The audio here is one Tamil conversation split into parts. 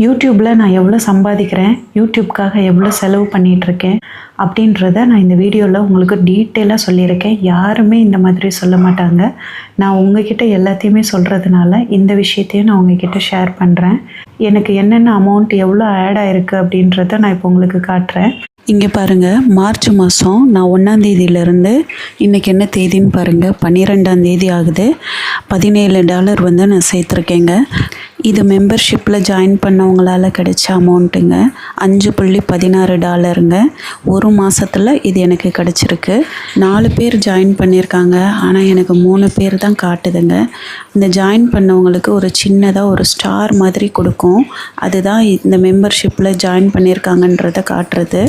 யூடியூப்பில் நான் எவ்வளோ சம்பாதிக்கிறேன், யூடியூப்காக எவ்வளோ செலவு பண்ணிகிட்ருக்கேன் அப்படின்றத நான் இந்த வீடியோவில் உங்களுக்கு டீட்டெயிலாக சொல்லியிருக்கேன். யாருமே இந்த மாதிரி சொல்ல மாட்டாங்க. நான் உங்ககிட்ட எல்லாத்தையுமே சொல்கிறதுனால இந்த விஷயத்தையும் நான் உங்ககிட்ட ஷேர் பண்ணுறேன். எனக்கு என்னென்ன அமௌண்ட் எவ்வளோ ஆட் ஆகிருக்கு அப்படின்றத நான் இப்போ உங்களுக்கு காட்டுறேன். இங்கே பாருங்கள், மார்ச் மாதம் நான் 1ஆம் தேதியிலேருந்து இன்றைக்கி என்ன தேதின்னு பாருங்கள், 12ஆம் தேதி ஆகுது. $17 வந்து நான் சேர்த்துருக்கேங்க. இது மெம்பர்ஷிப்பில் ஜாயின் பண்ணவங்களால் கிடைச்ச அமௌண்ட்டுங்க. $5.16 ஒரு மாதத்தில் இது எனக்கு கிடச்சிருக்கு. 4 பேர் ஜாயின் பண்ணியிருக்காங்க, ஆனால் எனக்கு 3 பேர் தான் காட்டுதுங்க. இந்த ஜாயின் பண்ணவங்களுக்கு ஒரு சின்னதாக ஒரு ஸ்டார் மாதிரி கொடுக்கும். அதுதான் இந்த மெம்பர்ஷிப்பில் ஜாயின் பண்ணியிருக்காங்கன்றதை காட்டுறது.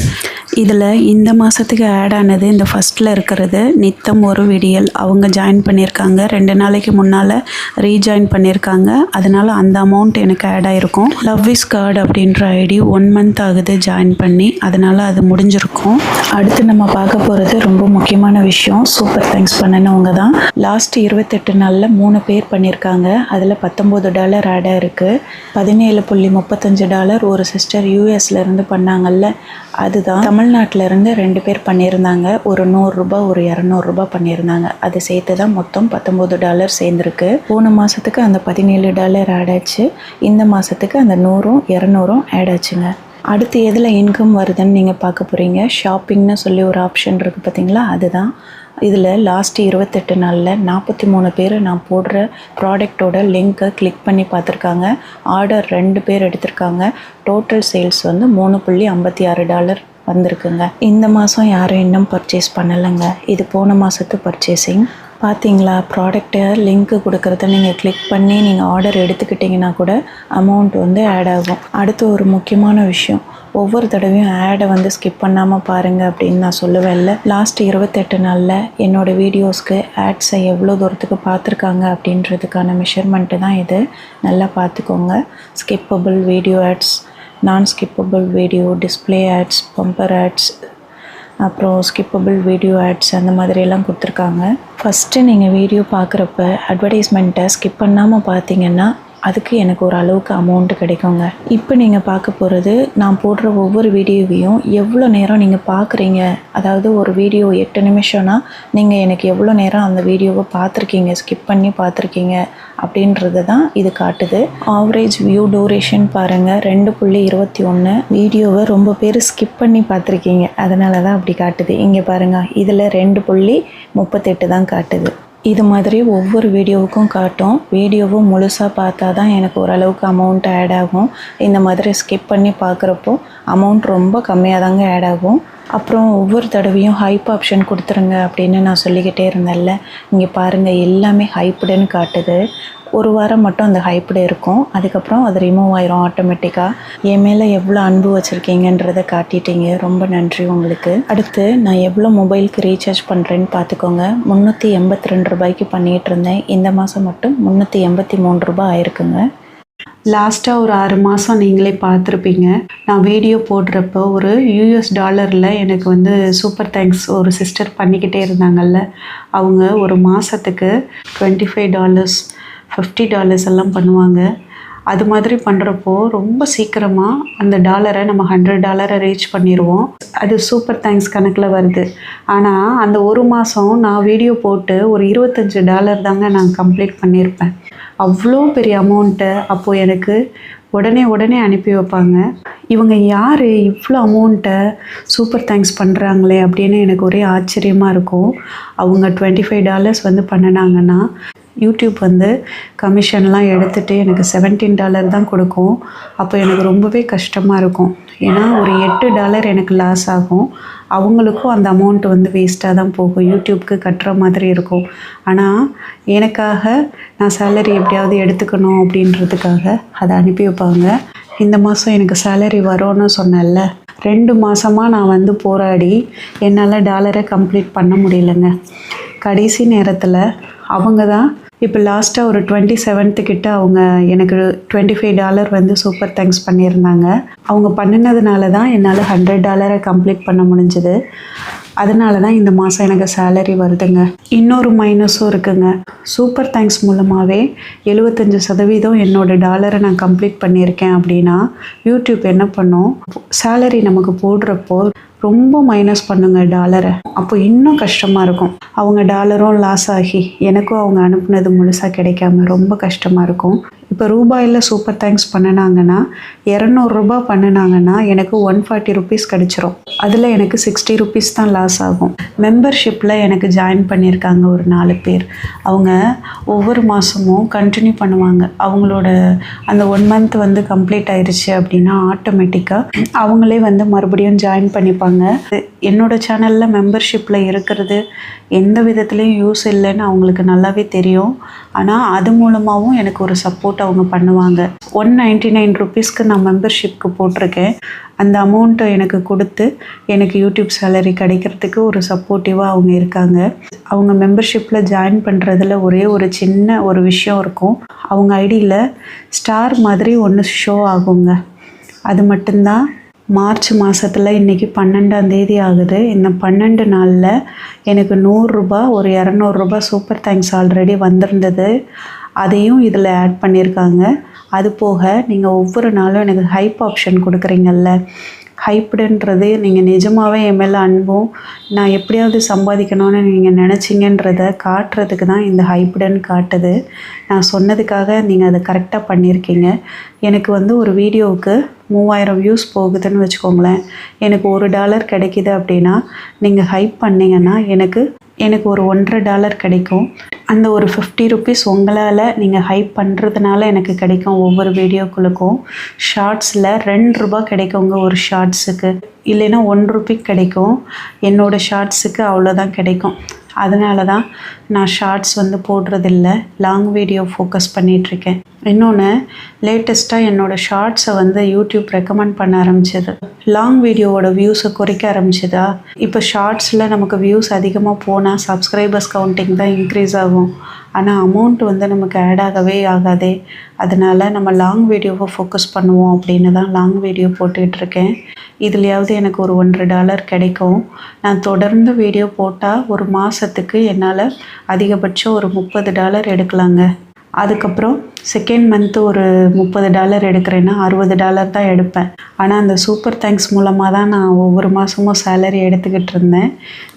இதில் இந்த மாதத்துக்கு ஆட் ஆனது இந்த ஃபஸ்ட்டில் இருக்கிறது நித்தம் ஒரு விடியல். அவங்க ஜாயின் பண்ணியிருக்காங்க, 2 நாளைக்கு முன்னால் ரீஜாயின் பண்ணியிருக்காங்க. அதனால் அந்த அமௌண்ட் எனக்கு ஆட் ஆகிருக்கும். லவ் இஸ் காட் அப்படின்ற ஐடி 1 மந்த் ஆகுது ஜாயின் பண்ணி, அதனால் அது முடிஞ்சிருக்கும். அடுத்து நம்ம பார்க்க போகிறது ரொம்ப முக்கியமான விஷயம். சூப்பர் தேங்க்ஸ் பண்ணினவங்க தான். லாஸ்ட் 28 நாளில் 3 பேர் பண்ணியிருக்காங்க. அதில் $19 ஆட் ஆகிருக்கு. $17.35 ஒரு சிஸ்டர் யூஎஸ்லேருந்து பண்ணாங்கல்ல, அதுதான். தமிழ்நாட்டிலேருந்து 2 பேர் பண்ணியிருந்தாங்க. ஒரு $100 ஒரு $200 பண்ணியிருந்தாங்க. அது சேர்த்து தான் மொத்தம் $19 சேர்ந்துருக்கு. போன மாதத்துக்கு அந்த $17 ஆட் ஆச்சு. இந்த மாதத்துக்கு அந்த 100ம் 200ம் ஆட் ஆச்சுங்க. அடுத்து எதில் இன்கம் வருதுன்னு நீங்கள் பார்க்க போகிறீங்க. ஷாப்பிங்னு சொல்லி ஒரு ஆப்ஷன் இருக்குது பார்த்தீங்களா, அதுதான். இதில் லாஸ்ட் 28 நாளில் 43 பேர் நான் போடுற ப்ராடக்டோட லிங்க்கை கிளிக் பண்ணி பார்த்துருக்காங்க. ஆர்டர் 2 பேர் எடுத்திருக்காங்க. டோட்டல் சேல்ஸ் வந்து $3.56 வந்திருக்குங்க. இந்த மாதம் யாரும் இன்னும் பர்ச்சேஸ் பண்ணலைங்க. இது போன மாதத்து பர்ச்சேசிங். பார்த்தீங்களா, ப்ராடக்டை லிங்க்கு கொடுக்குறத நீங்கள் கிளிக் பண்ணி நீங்கள் ஆர்டர் எடுத்துக்கிட்டிங்கன்னா கூட அமௌண்ட் வந்து ஆட் ஆகும். அடுத்து ஒரு முக்கியமான விஷயம், ஒவ்வொரு தடவையும் ஆடை வந்து ஸ்கிப் பண்ணாமல் பாருங்கள் அப்படின்னு நான் சொல்லுவேன்ல. லாஸ்ட் 28 நாளில் என்னோடய வீடியோஸ்க்கு ஆட்ஸை எவ்வளோ தூரத்துக்கு பார்த்துருக்காங்க அப்படின்றதுக்கான மெஷர்மெண்ட்டு தான் இது. நல்லா பார்த்துக்கோங்க. ஸ்கிப்பபிள் வீடியோ ஆட்ஸ், நான் skippable video, display ads, bumper ads, அப்புறம் ஸ்கிப்பபிள் வீடியோ ஆட்ஸ், அந்த மாதிரியெல்லாம் கொடுத்துருக்காங்க. ஃபஸ்ட்டு நீங்கள் வீடியோ பார்க்குறப்ப அட்வர்டைஸ்மெண்ட்டை ஸ்கிப் பண்ணாமல் பார்த்தீங்கன்னா அதுக்கு எனக்கு ஒரு அளவுக்கு அமௌண்ட்டு கிடைக்குங்க. இப்போ நீங்கள் பார்க்க போகிறது, நான் போடுற ஒவ்வொரு வீடியோவையும் எவ்வளோ நேரம் நீங்கள் பார்க்குறீங்க. அதாவது ஒரு வீடியோ 8 நிமிஷம்னா நீங்கள் எனக்கு எவ்வளோ நேரம் அந்த வீடியோவை பார்த்துருக்கீங்க, ஸ்கிப் பண்ணி பார்த்துருக்கீங்க அப்படின்றது தான் இது காட்டுது. ஆவரேஜ் வியூ டூரேஷன் பாருங்கள், 2.21. வீடியோவை ரொம்ப பேர் ஸ்கிப் பண்ணி பார்த்துருக்கீங்க, அதனால தான் அப்படி காட்டுது. இங்கே பாருங்கள், இதில் 2.38 தான் காட்டுது. இது மாதிரி ஒவ்வொரு வீடியோவுக்கும் காட்டும். வீடியோவும் முழுசாக பார்த்தா தான் எனக்கு ஓரளவுக்கு அமௌண்ட் ஆட் ஆகும். இந்த மாதிரி ஸ்கிப் பண்ணி பார்க்குறப்போ அமௌண்ட் ரொம்ப கம்மியாக தாங்க ஆட் ஆகும். அப்புறம் ஒவ்வொரு தடவையும் ஹைப் ஆப்ஷன் கொடுத்துருங்க அப்படின்னு நான் சொல்லிக்கிட்டே இருந்தேன்ல, இங்கே பாருங்கள் எல்லாமே ஹைப்டுன்னு காட்டுது. ஒரு வாரம் மட்டும் அந்த ஹைப்டு இருக்கும், அதுக்கப்புறம் அது ரிமூவ் ஆயிரும் ஆட்டோமேட்டிக்காக. என் மேலே எவ்வளோ அன்பு வச்சுருக்கீங்கன்றதை காட்டிட்டீங்க, ரொம்ப நன்றி உங்களுக்கு. அடுத்து நான் எவ்வளோ மொபைலுக்கு ரீசார்ஜ் பண்ணுறேன்னு பார்த்துக்கோங்க. $382 பண்ணிகிட்டு இருந்தேன். இந்த மாதம் மட்டும் $383 ஆயிருக்குங்க. லாஸ்ட்டாக ஒரு 6 மாதம் நீங்களே பார்த்துருப்பீங்க. நான் வீடியோ போடுறப்போ ஒரு $US எனக்கு வந்து சூப்பர் தேங்க்ஸ் ஒரு சிஸ்டர் பண்ணிக்கிட்டே இருந்தாங்கல்ல, அவங்க ஒரு மாதத்துக்கு $25 $50 எல்லாம் பண்ணுவாங்க. அது மாதிரி பண்ணுறப்போ ரொம்ப சீக்கிரமாக அந்த டாலரை நம்ம $100 ரீச் பண்ணிடுவோம். அது சூப்பர் தேங்க்ஸ் கணக்கில் வருது. ஆனால் அந்த ஒரு மாதம் நான் வீடியோ போட்டு ஒரு $25 தாங்க நான் கம்ப்ளீட் பண்ணியிருப்பேன். அவ்வளோ பெரிய அமௌண்ட்டை அப்போது எனக்கு உடனே அனுப்பி வைப்பாங்க. இவங்க யார் இவ்வளோ அமௌண்ட்டை சூப்பர் தேங்க்ஸ் பண்ணுறாங்களே அப்படின்னு எனக்கு ஒரே ஆச்சரியமாக இருக்கும். அவங்க $25 வந்து பண்ணினாங்கன்னா யூடியூப் வந்து கமிஷன்லாம் எடுத்துகிட்டு எனக்கு $17 தான் கொடுக்கும். அப்போ எனக்கு ரொம்பவே கஷ்டமாக இருக்கும். ஏன்னா ஒரு $8 எனக்கு லாஸ் ஆகும். அவங்களுக்கும் அந்த அமௌண்ட் வந்து வேஸ்ட்டாக தான் போகும், யூடியூப்க்கு கட்டுற மாதிரி இருக்கும். ஆனால் எனக்காக நான் சேலரி எப்படியாவது எடுத்துக்கணும் அப்படின்றதுக்காக அதை அனுப்பி வைப்பாங்க. இந்த மாதம் எனக்கு சேலரி வரும்னு சொன்னேன்ல, 2 மாதமாக நான் வந்து போராடி என்னால் டாலரை கம்ப்ளீட் பண்ண முடியலைங்க. கடைசி நேரத்தில் அவங்க தான் இப்போ லாஸ்ட்டாக ஒரு 27th கிட்ட அவங்க எனக்கு $25 வந்து சூப்பர் தேங்க்ஸ் பண்ணியிருந்தாங்க. அவங்க பண்ணினதுனால தான் என்னால் $100 கம்ப்ளீட் பண்ண முடிஞ்சுது. அதனால தான் இந்த மாதம் எனக்கு சேலரி வருதுங்க. இன்னொரு மைனஸும் இருக்குங்க. சூப்பர் தேங்க்ஸ் மூலமாகவே 75% என்னோடய டாலரை நான் கம்ப்ளீட் பண்ணியிருக்கேன் அப்படின்னா யூடியூப் என்ன பண்ணும், சேலரி நமக்கு போடுறப்போ ரொம்ப மைனஸ் பண்ணுங்க டாலரை. அப்போ இன்னும் கஷ்டமாக இருக்கும். அவங்க டாலரும் லாஸ் ஆகி எனக்கும் அவங்க அனுப்புனது முழுசாக கிடைக்காம ரொம்ப கஷ்டமாக இருக்கும். இப்போ ரூபாயில் சூப்பர் தேங்க்ஸ் பண்ணினாங்கன்னா 200 ரூபா பண்ணினாங்கன்னா எனக்கு 140 ருபீஸ் கிடச்சிரும். அதில் எனக்கு 60 ருபீஸ் தான் லாஸ் ஆகும். மெம்பர்ஷிப்பில் எனக்கு ஜாயின் பண்ணியிருக்காங்க ஒரு 4 பேர். அவங்க ஒவ்வொரு மாதமும் கண்டினியூ பண்ணுவாங்க. அவங்களோட அந்த 1 மந்த் வந்து கம்ப்ளீட் ஆயிடுச்சு அப்படின்னா ஆட்டோமேட்டிக்காக அவங்களே வந்து மறுபடியும் ஜாயின் பண்ணிப்பாங்க. என்னோடய சேனலில் மெம்பர்ஷிப்பில் இருக்கிறது எந்த விதத்துலேயும் யூஸ் இல்லைன்னு அவங்களுக்கு நல்லாவே தெரியும். ஆனால் அது மூலமாகவும் எனக்கு ஒரு சப்போர்ட் அவங்க பண்ணுவாங்க. 199 ருபீஸ்க்கு நான் மெம்பர்ஷிப்க்கு போட்டிருக்கேன். அந்த அமௌண்ட்டை எனக்கு கொடுத்து எனக்கு யூடியூப் சேலரி கிடைக்கிறதுக்கு ஒரு சப்போர்ட்டிவாக அவங்க இருக்காங்க. அவங்க மெம்பர்ஷிப்பில் ஜாயின் பண்ணுறதுல ஒரே ஒரு சின்ன ஒரு விஷயம் இருக்கும். அவங்க ஐடியில் ஸ்டார் மாதிரி ஒன்று ஷோ ஆகுங்க. அது மட்டும்தான். மார்ச் மாதத்தில் இன்றைக்கி 12ஆம் தேதி ஆகுது. இந்த 12 நாளில் எனக்கு 100 ரூபா ஒரு 200 ரூபா சூப்பர் தேங்க்ஸ் ஆல்ரெடி வந்திருந்தது. அதையும் இதில் ஆட் பண்ணியிருக்காங்க. அது போக நீங்கள் ஒவ்வொரு நாளும் எனக்கு ஹைப் ஆப்ஷன் கொடுக்குறீங்கல்ல, ஹைப்டுன்றது நீங்கள் நிஜமாகவே என் மேலே அன்பும் நான் எப்படியாவது சம்பாதிக்கணும்னு நீங்கள் நினச்சிங்கன்றத காட்டுறதுக்கு தான் இந்த ஹைப்டுன்னு காட்டுது. நான் சொன்னதுக்காக நீங்கள் அதை கரெக்டாக பண்ணியிருக்கீங்க. எனக்கு வந்து ஒரு வீடியோவுக்கு 3000 வியூஸ் போகுதுன்னு வச்சுக்கோங்களேன். எனக்கு $1 கிடைக்கிது அப்படின்னா நீங்கள் ஹைப் பண்ணிங்கன்னா எனக்கு ஒரு $1.50 கிடைக்கும். அந்த ஒரு 50 ருபீஸ் உங்களால் நீங்கள் ஹைப் பண்ணுறதுனால எனக்கு கிடைக்கும். ஒவ்வொரு வீடியோக்குள்ளுக்கும் ஷார்ட்ஸில் 2 ரூபா கிடைக்குங்க ஒரு ஷார்ட்ஸுக்கு. இல்லைன்னா 1 ருபி கிடைக்கும். என்னோடய ஷார்ட்ஸுக்கு அவ்வளோதான் கிடைக்கும். அதனால தான் நான் ஷார்ட்ஸ் வந்து போடுறதில்ல, லாங் வீடியோ ஃபோக்கஸ் பண்ணிகிட்ருக்கேன். இன்னொன்று, லேட்டஸ்ட்டாக என்னோடய ஷார்ட்ஸை வந்து யூடியூப் ரெக்கமெண்ட் பண்ண ஆரம்பிச்சது. லாங் வீடியோவோட வியூஸை குறைக்க ஆரம்பிச்சதா. இப்போ ஷார்ட்ஸில் நமக்கு வியூஸ் அதிகமாக போனால் சப்ஸ்கிரைபர்ஸ் கவுண்டிங் தான் இன்க்ரீஸ் ஆகும். ஆனால் அமௌண்ட் வந்து நமக்கு ஆட் ஆகவே ஆகாதே. அதனால் நம்ம லாங் வீடியோவை ஃபோக்கஸ் பண்ணுவோம் அப்படின்னு தான் லாங் வீடியோ போட்டுக்கிட்டுருக்கேன். இதுலையாவது எனக்கு ஒரு $1 கிடைக்கும். நான் தொடர்ந்து வீடியோ போட்டால் ஒரு மாதத்துக்கு என்னால் அதிகபட்சம் ஒரு $30 எடுக்கலாங்க. அதுக்கப்புறம் செகண்ட் மந்த்து ஒரு $30 எடுக்கிறேன்னா $60 தான் எடுப்பேன். ஆனால் அந்த சூப்பர் தேங்க்ஸ் மூலமாக தான் நான் ஒவ்வொரு மாதமும் சேலரி எடுத்துக்கிட்டு இருந்தேன்.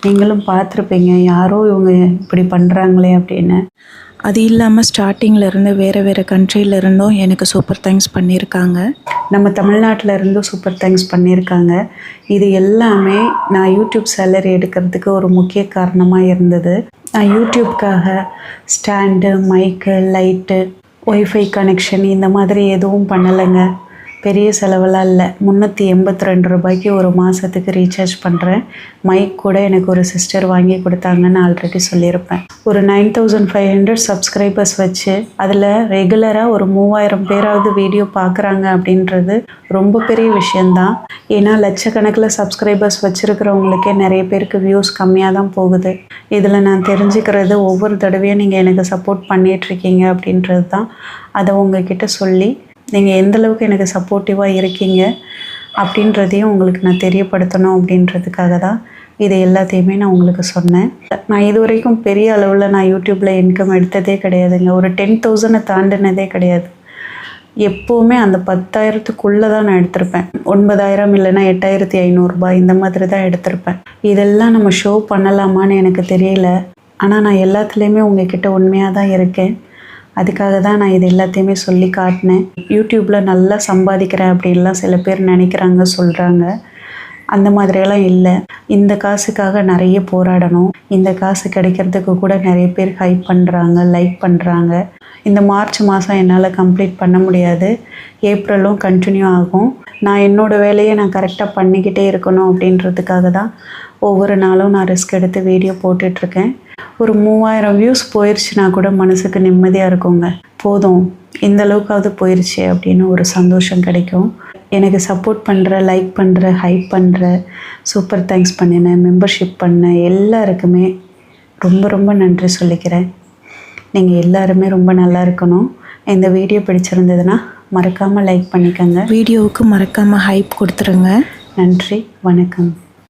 நீங்களும் பார்த்துருப்பீங்க, யாரோ இவங்க இப்படி பண்ணுறாங்களே அப்படின்னு. அது இல்லாமல் ஸ்டார்டிங்கில் வேறு கண்ட்ரியிலேருந்தும் எனக்கு சூப்பர் தேங்க்ஸ் பண்ணியிருக்காங்க. நம்ம தமிழ்நாட்டில் இருந்தும் சூப்பர் தேங்க்ஸ் பண்ணியிருக்காங்க. இது எல்லாமே நான் யூடியூப் சேலரி எடுக்கிறதுக்கு ஒரு முக்கிய காரணமாக இருந்தது. நான் யூடியூப்காக ஸ்டாண்டு, மைக்கு, லைட்டு, ஒய்ஃபை கனெக்ஷன் இந்த மாதிரி எதுவும் பண்ணலைங்க. பெரிய செலவெல்லாம் இல்லை. 382 ரூபாய்க்கு ஒரு மாதத்துக்கு ரீசார்ஜ் பண்ணுறேன். மைக் கூட எனக்கு ஒரு சிஸ்டர் வாங்கி கொடுத்தாங்கன்னு ஆல்ரெடி சொல்லியிருப்பேன். ஒரு 9500 சப்ஸ்கிரைபர்ஸ் வச்சு அதில் ரெகுலராக ஒரு 3000 பேராவது வீடியோ பார்க்குறாங்க அப்படின்றது ரொம்ப பெரிய விஷயந்தான். ஏன்னா லட்சக்கணக்கில் சப்ஸ்கிரைபர்ஸ் வச்சுருக்கிறவங்களுக்கே நிறைய பேருக்கு வியூஸ் கம்மியாக தான் போகுது. இதில் நான் தெரிஞ்சுக்கிறது ஒவ்வொரு தடவையும் நீங்கள் எனக்கு சப்போர்ட் பண்ணிகிட்ருக்கீங்க அப்படின்றது தான். அதை உங்ககிட்ட சொல்லி நீங்கள் எந்தளவுக்கு எனக்கு சப்போர்ட்டிவாக இருக்கீங்க அப்படின்றதையும் உங்களுக்கு நான் தெரியப்படுத்தணும் அப்படின்றதுக்காக தான் இது எல்லாத்தையுமே நான் உங்களுக்கு சொன்னேன். நான் இது வரைக்கும் பெரிய அளவில் நான் யூடியூப்பில் இன்கம் எடுத்ததே கிடையாதுங்க. ஒரு 10,000 தாண்டினதே கிடையாது. எப்போவுமே அந்த 10,000க்குள்ளே தான் நான் எடுத்திருப்பேன். 9,000 இல்லைன்னா 8,500 ரூபாய் இந்த மாதிரி தான் எடுத்திருப்பேன். இதெல்லாம் நம்ம ஷோ பண்ணலாமான்னு எனக்கு தெரியல. ஆனால் நான் எல்லாத்துலேயுமே உங்ககிட்ட உண்மையாக தான் இருக்கேன். அதுக்காக தான் நான் இது எல்லாத்தையுமே சொல்லி காட்டினேன். யூடியூப்பில் நல்லா சம்பாதிக்கிறேன் அப்படின்லாம் சில பேர் நினைக்கிறாங்க, சொல்கிறாங்க. அந்த மாதிரியெல்லாம் இல்லை. இந்த காசுக்காக நிறைய போராடணும். இந்த காசு கிடைக்கிறதுக்கு கூட நிறைய பேர் ஹைப் பண்ணுறாங்க, லைக் பண்ணுறாங்க. இந்த மார்ச் மாதம் என்னால் கம்ப்ளீட் பண்ண முடியாது. ஏப்ரலும் கண்டினியூ ஆகும். நான் என்னோடய வேலையை நான் கரெக்டாக பண்ணிக்கிட்டே இருக்கணும் அப்படின்றதுக்காக தான் ஒவ்வொரு நாளும் நான் ரிஸ்க் எடுத்து வீடியோ போட்டுட்ருக்கேன். ஒரு 3000 வியூஸ் போயிடுச்சுன்னா கூட மனசுக்கு நிம்மதியாக இருக்குங்க. போதும், இந்த அளவுக்காவது போயிடுச்சு அப்படின்னு ஒரு சந்தோஷம் கிடைக்கும். எனக்கு சப்போர்ட் பண்ணுற, லைக் பண்ணுற, ஹைப் பண்ணுற, சூப்பர் தேங்க்ஸ் பண்ணினேன், மெம்பர்ஷிப் பண்ண எல்லாருக்குமே ரொம்ப ரொம்ப நன்றி சொல்லிக்கிறேன். நீங்கள் எல்லாருமே ரொம்ப நல்லா இருக்கணும். இந்த வீடியோ பிடிச்சிருந்ததுன்னா மறக்காமல் லைக் பண்ணிக்கோங்க. வீடியோவுக்கு மறக்காமல் ஹைப் கொடுத்துருங்க. நன்றி, வணக்கம்.